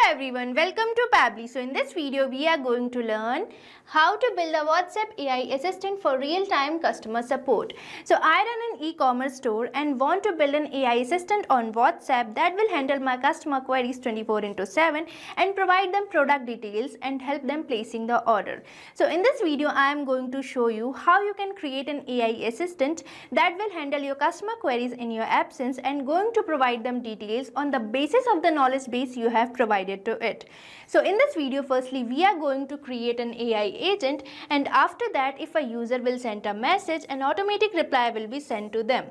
everyone, welcome to Pabbly. So in this video we are going to learn how to build a WhatsApp AI assistant for real-time customer support. So I run an e-commerce store and want to build an AI assistant on WhatsApp that will handle my customer queries 24/7 and provide them product details and help them placing the order. So in this video I am going to show you how you can create an AI assistant that will handle your customer queries in your absence and going to provide them details on the basis of the knowledge base you have provided to it. So in this video, firstly we are going to create an AI agent, and after that if a user will send a message, an automatic reply will be sent to them.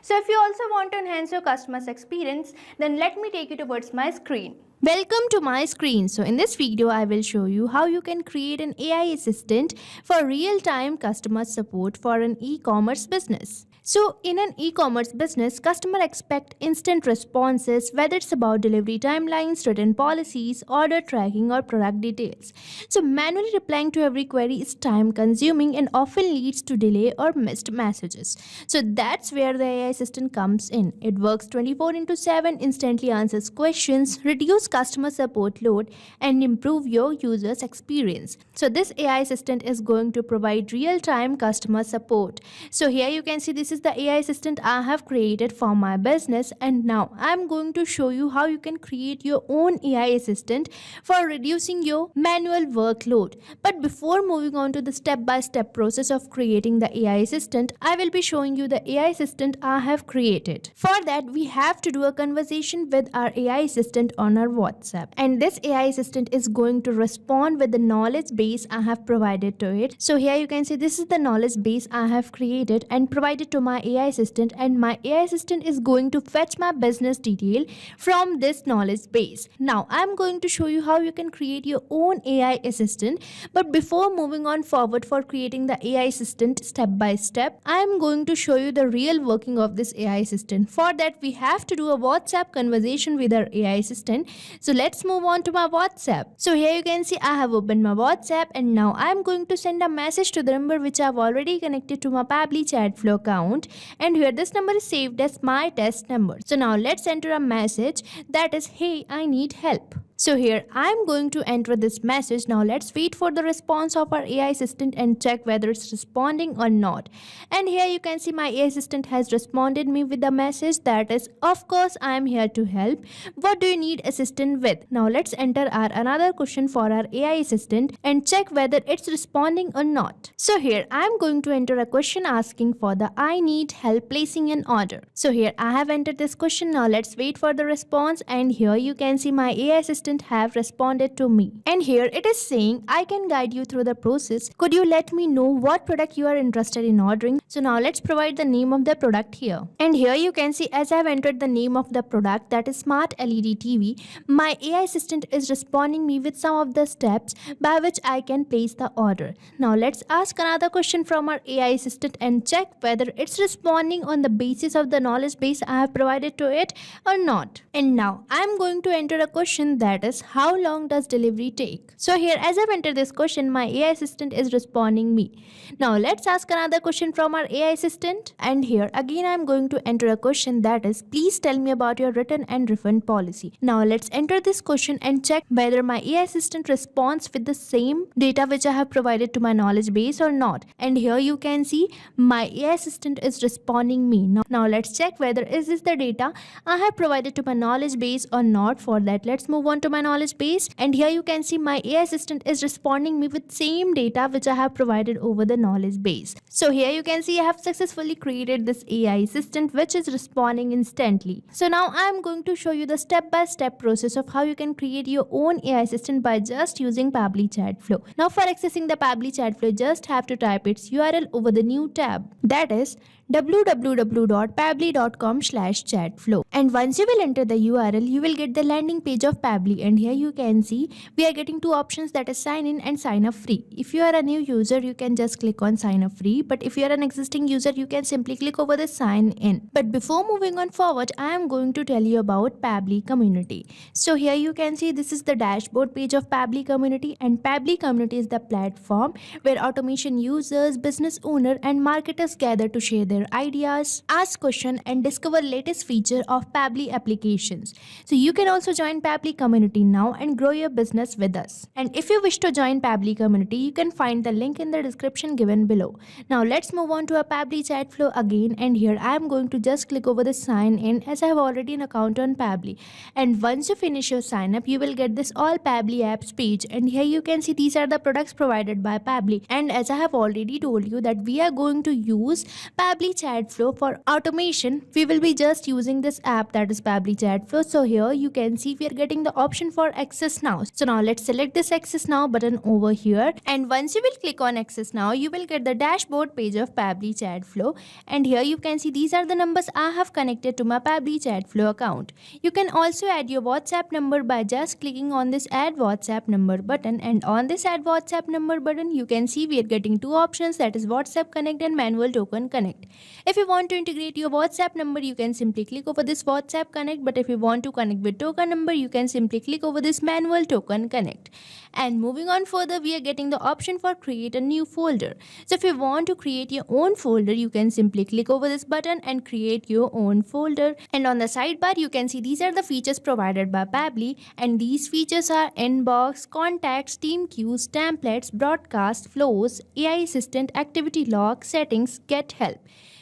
So if you also want to enhance your customer's experience, then let me take you towards my screen. Welcome to my screen. So in this video I will show you how you can create an AI assistant for real-time customer support for an e-commerce business. So in an e-commerce business, customers expect instant responses, whether it's about delivery timelines, written policies, order tracking or product details. So manually replying to every query is time consuming and often leads to delay or missed messages. So that's where the AI assistant comes in. It works 24/7, instantly answers questions, reduce customer support load and improve your user's experience. So this AI assistant is going to provide real-time customer support. So here you can see this is the AI assistant I have created for my business, and now I'm going to show you how you can create your own AI assistant for reducing your manual workload. But before moving on to the step-by-step process of creating the AI assistant, I will be showing you the AI assistant I have created. For that, we have to do a conversation with our AI assistant on our WhatsApp, and this AI assistant is going to respond with the knowledge base I have provided to it. So here you can see this is the knowledge base I have created and provided to my AI assistant, and my AI assistant is going to fetch my business detail from this knowledge base. Now I'm going to show you how you can create your own AI assistant, but before moving on forward for creating the AI assistant step by step, I am going to show you the real working of this AI assistant. For that we have to do a WhatsApp conversation with our AI assistant. So let's move on to my WhatsApp. So here you can see I have opened my WhatsApp, and now I'm going to send a message to the number which I've already connected to my Pabbly Chatflow account, and here this number is saved as my test number. So now let's enter a message that is, hey, I need help. So here I'm going to enter this message. Now let's wait for the response of our AI assistant and check whether it's responding or not. And here you can see my AI assistant has responded me with a message that is, of course I am here to help. What do you need assistance with? Now let's enter our another question for our AI assistant and check whether it's responding or not. So here I'm going to enter a question asking for the I need help placing an order. So here I have entered this question. Now let's wait for the response, and here you can see my AI assistant have responded to me, and here it is saying I can guide you through the process. Could you let me know what product you are interested in ordering? So now let's provide the name of the product here, and here you can see as I've entered the name of the product, that is smart LED TV, my AI assistant is responding me with some of the steps by which I can place the order. Now let's ask another question from our AI assistant and check whether it's responding on the basis of the knowledge base I have provided to it or not. And now I'm going to enter a question that is, how long does delivery take? So here as I've entered this question, my AI assistant is responding me. Now let's ask another question from our AI assistant, and here again I'm going to enter a question that is, please tell me about your return and refund policy. Now let's enter this question and check whether my AI assistant responds with the same data which I have provided to my knowledge base or not. And here you can see my AI assistant is responding me. Now let's check whether is this the data I have provided to my knowledge base or not. For that let's move on to my knowledge base, and here you can see my AI assistant is responding me with same data which I have provided over the knowledge base. So here you can see I have successfully created this AI assistant which is responding instantly. So now I am going to show you the step-by-step process of how you can create your own AI assistant by just using Pabbly Chatflow. Now for accessing the Pabbly Chatflow, just have to type its URL over the new tab, that is www.pabbly.com/chatflow, and once you will enter the URL, you will get the landing page of Pabbly, and here you can see we are getting two options, that is sign in and sign up free. If you are a new user, you can just click on sign up free, but if you are an existing user, you can simply click over the sign in. But before moving on forward, I am going to tell you about Pabbly community. So here you can see this is the dashboard page of Pabbly community, and Pabbly community is the platform where automation users, business owner and marketers gather to share their share ideas, ask questions, and discover latest feature of Pabbly applications. So you can also join Pabbly community now and grow your business with us. And if you wish to join Pabbly community, you can find the link in the description given below. Now let's move on to a Pabbly chat flow again, and here I am going to just click over the sign in as I have already an account on Pabbly. And once you finish your sign up, you will get this all Pabbly apps page, and here you can see these are the products provided by Pabbly. And as I have already told you that we are going to use Pabbly Chatflow for automation, we will be just using this app, that is Pabbly Chatflow. So here you can see we are getting the option for access now. So now let's select this access now button over here, and once you will click on access now, you will get the dashboard page of Pabbly Chatflow. And here you can see these are the numbers I have connected to my Pabbly Chatflow account. You can also add your WhatsApp number by just clicking on this add WhatsApp number button, and on this add WhatsApp number button you can see we are getting two options, that is WhatsApp Connect and Manual Token Connect. If you want to integrate your WhatsApp number, you can simply click over this WhatsApp Connect, but if you want to connect with token number, you can simply click over this Manual Token Connect. And moving on further, we are getting the option for create a new folder. So if you want to create your own folder, you can simply click over this button and create your own folder. And on the sidebar, you can see these are the features provided by Pabbly, and these features are inbox, contacts, team queues, templates, broadcast, flows, AI assistant, activity log, settings, get help.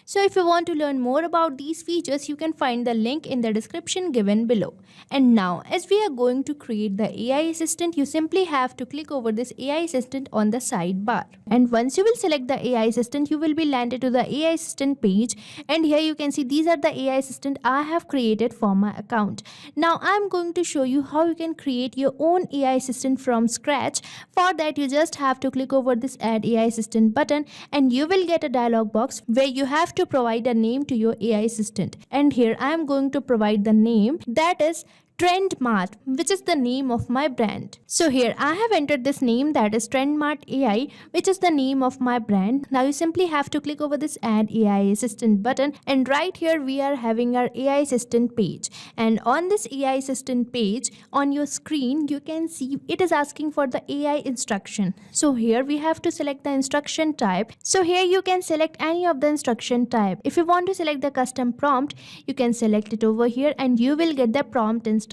So if you want to learn more about these features, you can find the link in the description given below. And now, as we are going to create the AI assistant, you simply have to click over this AI assistant on the sidebar. And once you will select the AI assistant, you will be landed to the AI assistant page. And here you can see these are the AI assistant I have created for my account. Now I am going to show you how you can create your own AI assistant from scratch. For that, you just have to click over this add AI assistant button, and you will get a dialog box where you have to provide a name to your AI assistant. And here I am going to provide the name, that is Trendmart, which is the name of my brand. So here I have entered this name, that is Trendmart AI, which is the name of my brand. Now you simply have to click over this add AI assistant button, and right here we are having our AI assistant page. And on this AI assistant page on your screen, you can see it is asking for the AI instruction. So here we have to select the instruction type. So here you can select any of the instruction type. If you want to select the custom prompt, you can select it over here and you will get the prompt instruction.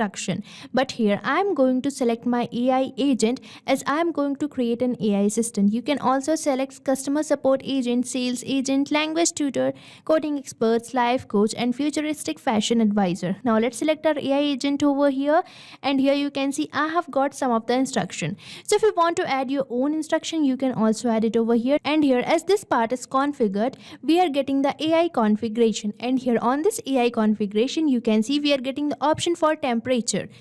But here I am going to select my AI agent, as I am going to create an AI assistant. You can also select customer support agent, sales agent, language tutor, coding experts, life coach, and futuristic fashion advisor. Now let's select our AI agent over here, and here you can see I have got some of the instruction. So if you want to add your own instruction, you can also add it over here. And here, as this part is configured, we are getting the AI configuration, and here on this AI configuration you can see we are getting the option for temperature.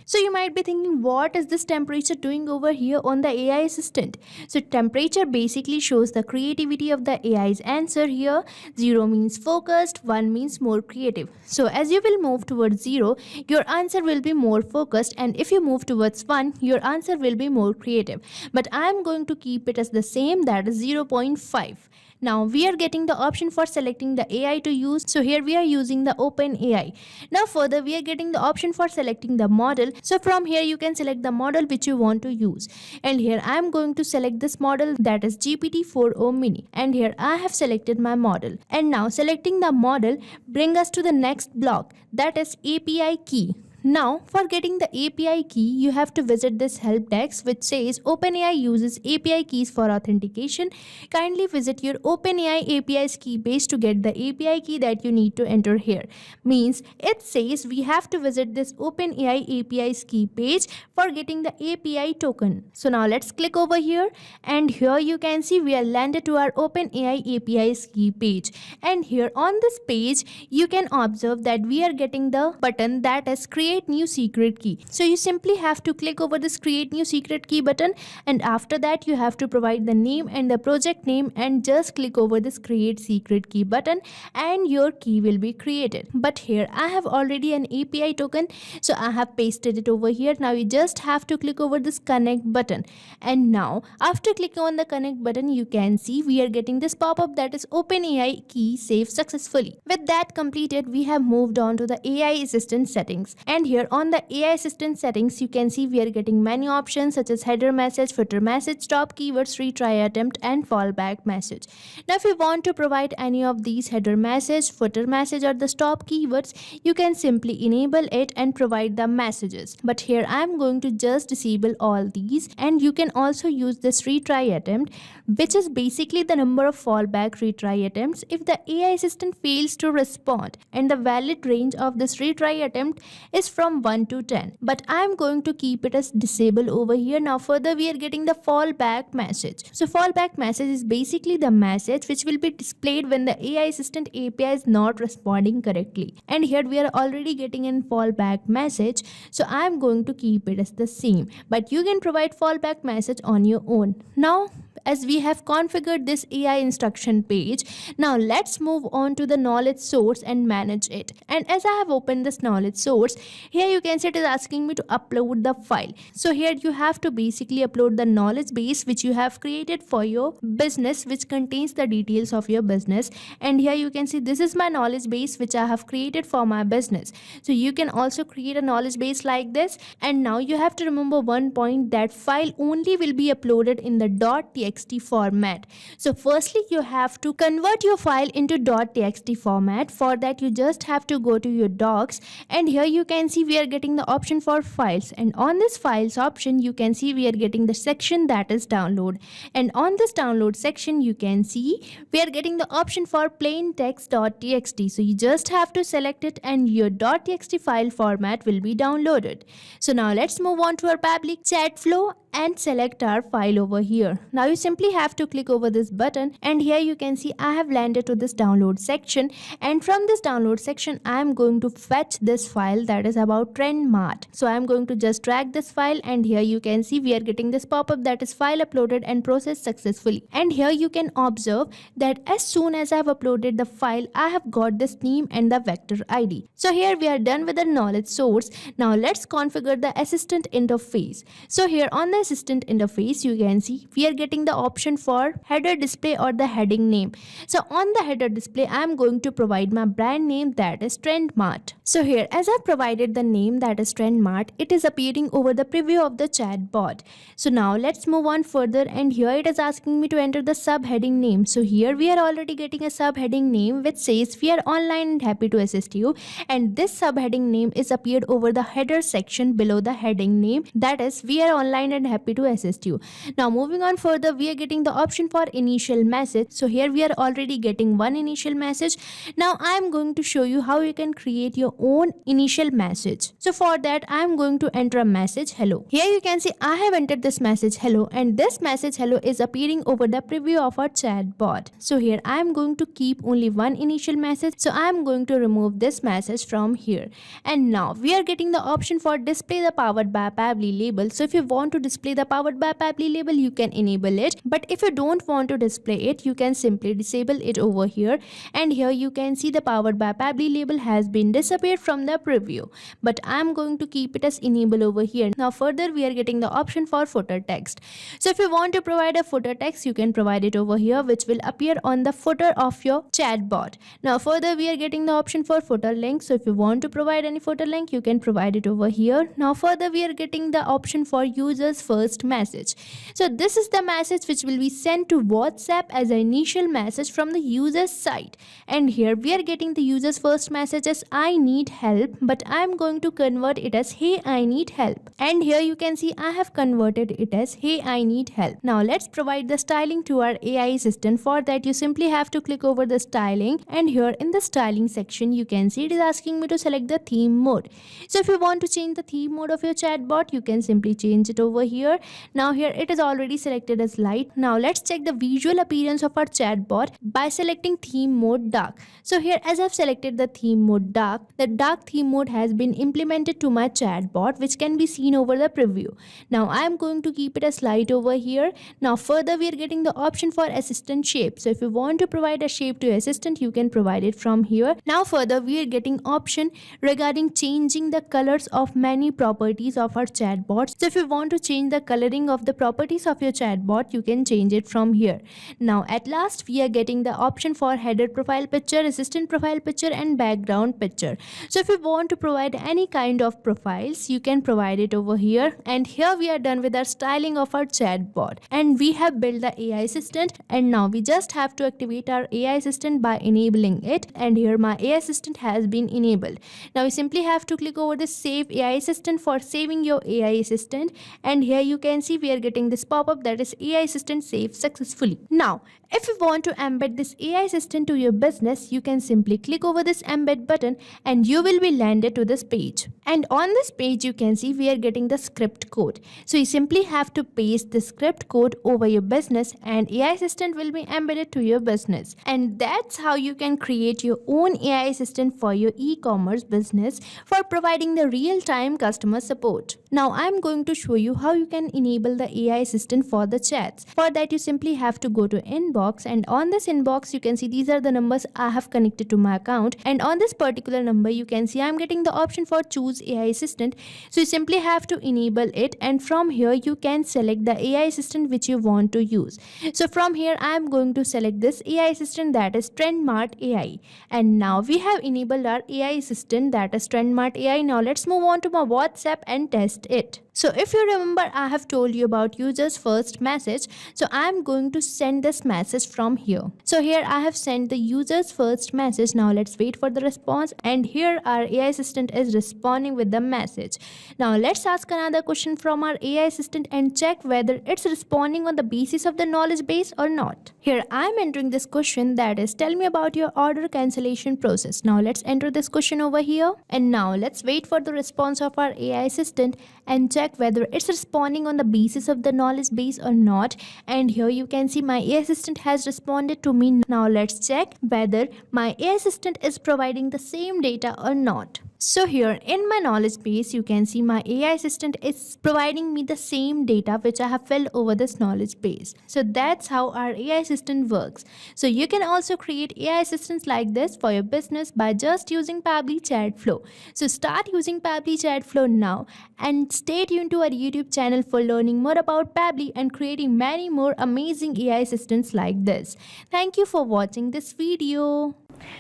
So you might be thinking, what is this temperature doing over here on the AI assistant? So temperature basically shows the creativity of the AI's answer here. 0 means focused, 1 means more creative. So as you will move towards 0, your answer will be more focused, and if you move towards 1, your answer will be more creative. But I am going to keep it as the same, that is 0.5. Now we are getting the option for selecting the AI to use. So here we are using the OpenAI. Now further we are getting the option for selecting the model. So from here you can select the model which you want to use. And here I am going to select this model, that is GPT-4o mini. And here I have selected my model. And now selecting the model bring us to the next block, that is API key. Now, for getting the API key, you have to visit this help desk which says OpenAI uses API keys for authentication. Kindly visit your OpenAI API's key page to get the API key that you need to enter here. Means it says we have to visit this OpenAI API's key page for getting the API token. So now let's click over here, and here you can see we are landed to our OpenAI API's key page. And here on this page, you can observe that we are getting the button that is create new secret key. So you simply have to click over this create new secret key button, and after that you have to provide the name and the project name, and just click over this create secret key button and your key will be created. But here I have already an API token, so I have pasted it over here. Now you just have to click over this connect button, and now after clicking on the connect button, you can see we are getting this pop-up that is OpenAI key saved successfully. With that completed, we have moved on to the AI assistant settings, and And here on the AI assistant settings, you can see we are getting many options such as header message, footer message, stop keywords, retry attempt, and fallback message. Now if you want to provide any of these header message, footer message, or the stop keywords, you can simply enable it and provide the messages. But here I am going to just disable all these, and you can also use this retry attempt, which is basically the number of fallback retry attempts if the AI assistant fails to respond, and the valid range of this retry attempt is from 1 to 10. But I am going to keep it as disable over here. Now further we are getting the fallback message. So fallback message is basically the message which will be displayed when the AI assistant API is not responding correctly. And here we are already getting in fallback message, so I am going to keep it as the same. But you can provide fallback message on your own. Now as we have configured this AI instruction page, now let's move on to the knowledge source and manage it. And as I have opened this knowledge source, here you can see it is asking me to upload the file. So here you have to basically upload the knowledge base which you have created for your business, which contains the details of your business. And here you can see this is my knowledge base which I have created for my business. So you can also create a knowledge base like this. And now you have to remember one point, that file only will be uploaded in the .txt format. So firstly you have to convert your file into .txt format. For that you just have to go to your docs, and here you can see we are getting the option for files, and on this files option you can see we are getting the section that is download, and on this download section you can see we are getting the option for plain text.txt. So you just have to select it and your .txt file format will be downloaded. So now let's move on to our Pabbly Chatflow and select our file over here. Now you simply have to click over this button, and here you can see I have landed to this download section, and from this download section I am going to fetch this file that is about trend mart. So I am going to just drag this file, and here you can see we are getting this pop-up that is file uploaded and processed successfully. And here you can observe that as soon as I have uploaded the file, I have got this name and the vector ID. So here we are done with the knowledge source. Now let's configure the assistant interface. So here on the assistant interface you can see we are getting the option for header display or the heading name. So on the header display I am going to provide my brand name, that is Trend Mart. So here as I provided the name, that is Trend Mart, it is appearing over the preview of the chat bot. So now let's move on further, and here it is asking me to enter the subheading name. So here we are already getting a subheading name which says we are online and happy to assist you, and this subheading name is appeared over the header section below the heading name, that is we are online and happy to assist you. Now moving on further, we are getting the option for initial message. So here we are already getting one initial message. Now I am going to show you how you can create your own initial message. So for that I am going to enter a message hello. Here you can see I have entered this message hello, and this message hello is appearing over the preview of our chat bot. So here I am going to keep only one initial message, so I am going to remove this message from here. And now we are getting the option for display the powered by Pabbly label. So if you want to display the powered by Pabbly label, you can enable it, but if you don't want to display it, you can simply disable it over here. And here you can see the powered by Pabbly label has been disappeared from the preview, but I am going to keep it as enable over here. Now further we are getting the option for footer text. So if you want to provide a footer text, you can provide it over here, which will appear on the footer of your chat bot. Now further we are getting the option for footer link. So if you want to provide any footer link, you can provide it over here. Now further we are getting the option for users first message. So this is the message which will be sent to WhatsApp as an initial message from the user's side. And here we are getting the user's first message as I need help, but I am going to convert it as hey I need help. And here you can see I have converted it as hey I need help. Now let's provide the styling to our AI assistant. For that you simply have to click over the styling, and here in the styling section you can see it is asking me to select the theme mode. So if you want to change the theme mode of your chatbot, you can simply change it over here. Now here it is already selected as light. Now let's check the visual appearance of our chatbot by selecting theme mode dark. So here as I've selected the theme mode dark, the dark theme mode has been implemented to my chatbot, which can be seen over the preview. Now I am going to keep it as light over here. Now further we are getting the option for assistant shape. So if you want to provide a shape to your assistant, you can provide it from here. Now further we are getting option regarding changing the colors of many properties of our chatbots. So if you want to change change the coloring of the properties of your chatbot, you can change it from here. Now at last we are getting the option for header profile picture, assistant profile picture and background picture. So if you want to provide any kind of profiles, you can provide it over here. And here we are done with our styling of our chatbot, and we have built the AI assistant. And now we just have to activate our AI assistant by enabling it. And here my AI assistant has been enabled. Now you simply have to click over the save AI assistant for saving your AI assistant, and here you can see we are getting this pop-up that is AI assistant saved successfully. Now if you want to embed this AI assistant to your business, you can simply click over this embed button and you will be landed to this page. And on this page you can see we are getting the script code. So you simply have to paste the script code over your business and AI assistant will be embedded to your business. And that's how you can create your own AI assistant for your e-commerce business for providing the real-time customer support. Now I'm going to show you how you can enable the AI assistant for the chats. For that you simply have to go to inbox, and on this inbox you can see these are the numbers I have connected to my account, and on this particular number you can see I'm getting the option for choose AI assistant. So you simply have to enable it, and from here you can select the AI assistant which you want to use. So from here I'm going to select this AI assistant, that is Trendmart AI. And now we have enabled our AI assistant, that is Trendmart AI. Now let's move on to my WhatsApp and test it. So if you remember, I have told you about users first message. So I'm going to send this message from here. So here I have sent the users first message. Now let's wait for the response, and here our AI assistant is responding with the message. Now let's ask another question from our AI assistant and check whether it's responding on the basis of the knowledge base or not. Here I'm entering this question, that is tell me about your order cancellation process. Now let's enter this question over here, and now let's wait for the response of our AI assistant and check whether it's responding on the basis of the knowledge base or not. And here you can see my AI assistant has responded to me. Now let's check whether my AI assistant is providing the same data or not. So here in my knowledge base you can see my AI assistant is providing me the same data which I have filled over this knowledge base. So that's how our AI assistant works. So you can also create AI assistants like this for your business by just using Pabbly Chatflow. So start using Pabbly Chatflow now, and stay tuned to our YouTube channel for learning more about Pabbly and creating many more amazing AI assistants like this. Thank you for watching this video.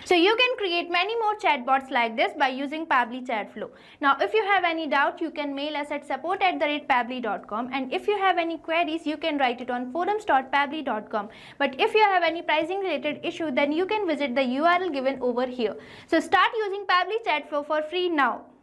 So you can create many more chatbots like this by using Pabbly Chatflow. Now if you have any doubt, you can mail us at support@pabbly.com, and if you have any queries you can write it on forums.pabbly.com. But if you have any pricing related issue, then you can visit the URL given over here. So start using Pabbly Chatflow for free now.